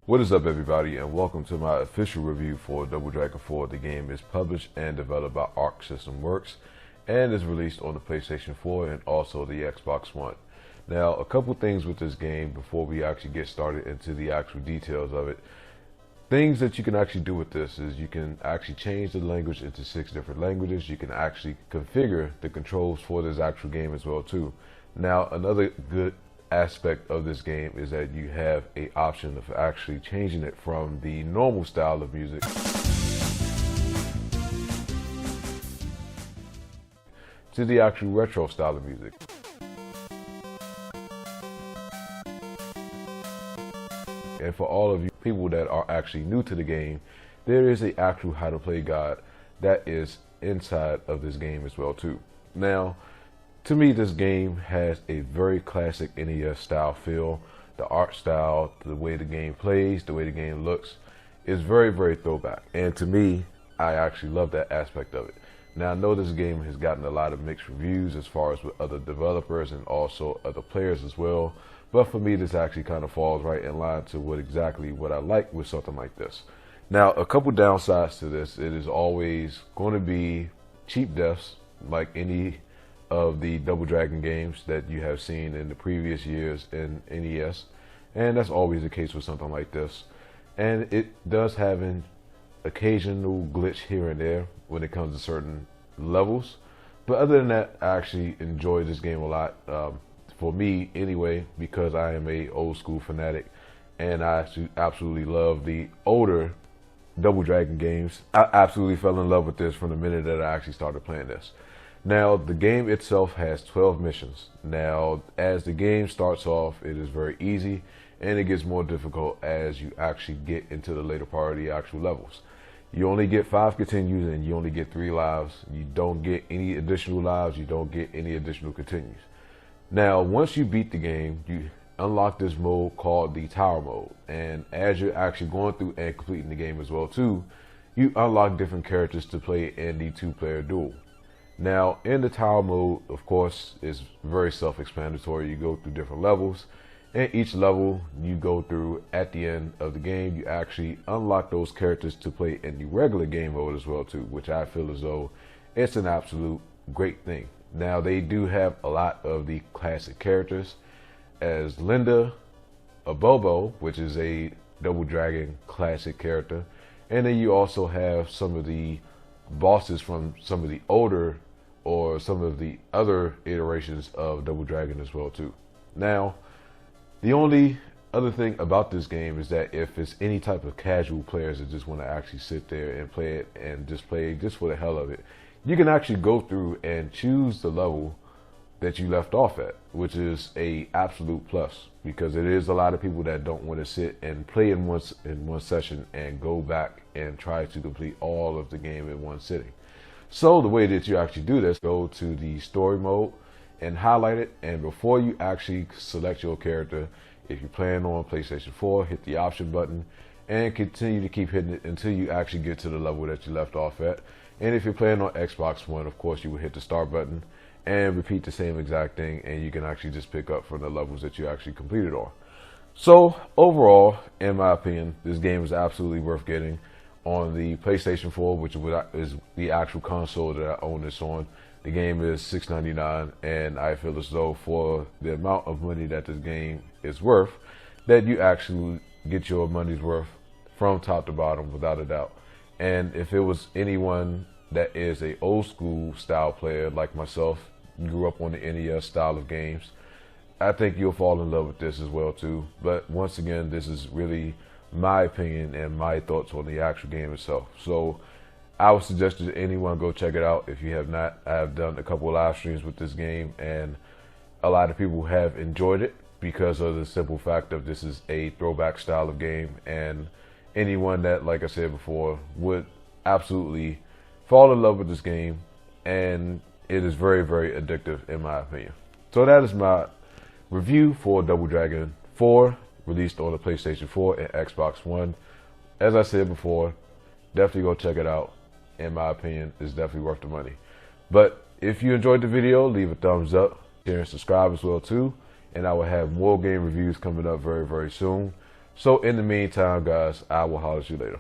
What is up, everybody, and welcome to my official review for Double Dragon 4. The game is published and developed by Arc System Works and is released on the PlayStation 4 and also the Xbox One. Now, a couple things with this game before we actually get started into the actual details of it. Things that you can actually do with this is you can actually change the language into 6 different languages. You can actually configure the controls for this actual game as well too. Now, another good aspect of this game is that you have a option of actually changing it from the normal style of music to the actual retro style of music. And for all of you people that are actually new to the game, there is an actual how to play guide that is inside of this game as well too. Now, to me, this game has a very classic NES style feel. The art style, the way the game plays, the way the game looks is very, very throwback. And to me, I actually love that aspect of it. Now, I know this game has gotten a lot of mixed reviews as far as with other developers and also other players as well. But for me, this actually kind of falls right in line to what I like with something like this. Now, a couple downsides to this: it is always going to be cheap deaths, like any of the Double Dragon games that you have seen in the previous years in NES, and that's always the case with something like this. And it does have an occasional glitch here and there when it comes to certain levels, but other than that, I actually enjoy this game a lot. For me anyway, because I am a old school fanatic and I absolutely love the older Double Dragon games. I absolutely fell in love with this from the minute that I actually started playing this. Now, the game itself has 12 missions. Now, as the game starts off, it is very easy, and it gets more difficult as you actually get into the later part of the actual levels. You only get 5 continues, and you only get 3 lives. You don't get any additional lives. You don't get any additional continues. Now, once you beat the game, you unlock this mode called the Tower Mode, and as you're actually going through and completing the game as well too, you unlock different characters to play in the 2-player duel. Now, in the Tower Mode, of course, is very self-explanatory. You go through different levels, and each level you go through at the end of the game, you actually unlock those characters to play in the regular game mode as well too, which I feel as though it's an absolute great thing. Now, they do have a lot of the classic characters, as Linda, a Bobo, which is a Double Dragon classic character, and then you also have some of the bosses from some of the older or some of the other iterations of Double Dragon as well too. Now, the only other thing about this game is that if it's any type of casual players that just want to actually sit there and play it and just play just for the hell of it, you can actually go through and choose the level that you left off at, which is a absolute plus, because it is a lot of people that don't want to sit and play in one session and go back and try to complete all of the game in one sitting. So the way that you actually do this, go to the story mode and highlight it, and before you actually select your character, if you're playing on PlayStation 4, hit the option button and continue to keep hitting it until you actually get to the level that you left off at. And if you're playing on Xbox One, of course, you would hit the start button and repeat the same exact thing, and you can actually just pick up from the levels that you actually completed on. So overall, in my opinion, this game is absolutely worth getting on the PlayStation 4, which is the actual console that I own this on. The game is $6.99, and I feel as though for the amount of money that this game is worth, that you actually get your money's worth from top to bottom without a doubt. And if it was anyone that is a old school style player like myself, grew up on the NES style of games, I think you'll fall in love with this as well too. But once again, this is really my opinion and my thoughts on the actual game itself. So I would suggest that anyone go check it out if you have not. I have done a couple of live streams with this game, and a lot of people have enjoyed it because of the simple fact of this is a throwback style of game, and anyone that, like I said before, would absolutely fall in love with this game, and it is very, very addictive in my opinion. So that is my review for Double Dragon 4, released on the PlayStation 4 and Xbox One. As I said before, definitely go check it out. In my opinion, it's definitely worth the money. But if you enjoyed the video, leave a thumbs up, share and subscribe as well too, and I will have more game reviews coming up very, very soon. So in the meantime, guys, I will holler at you later.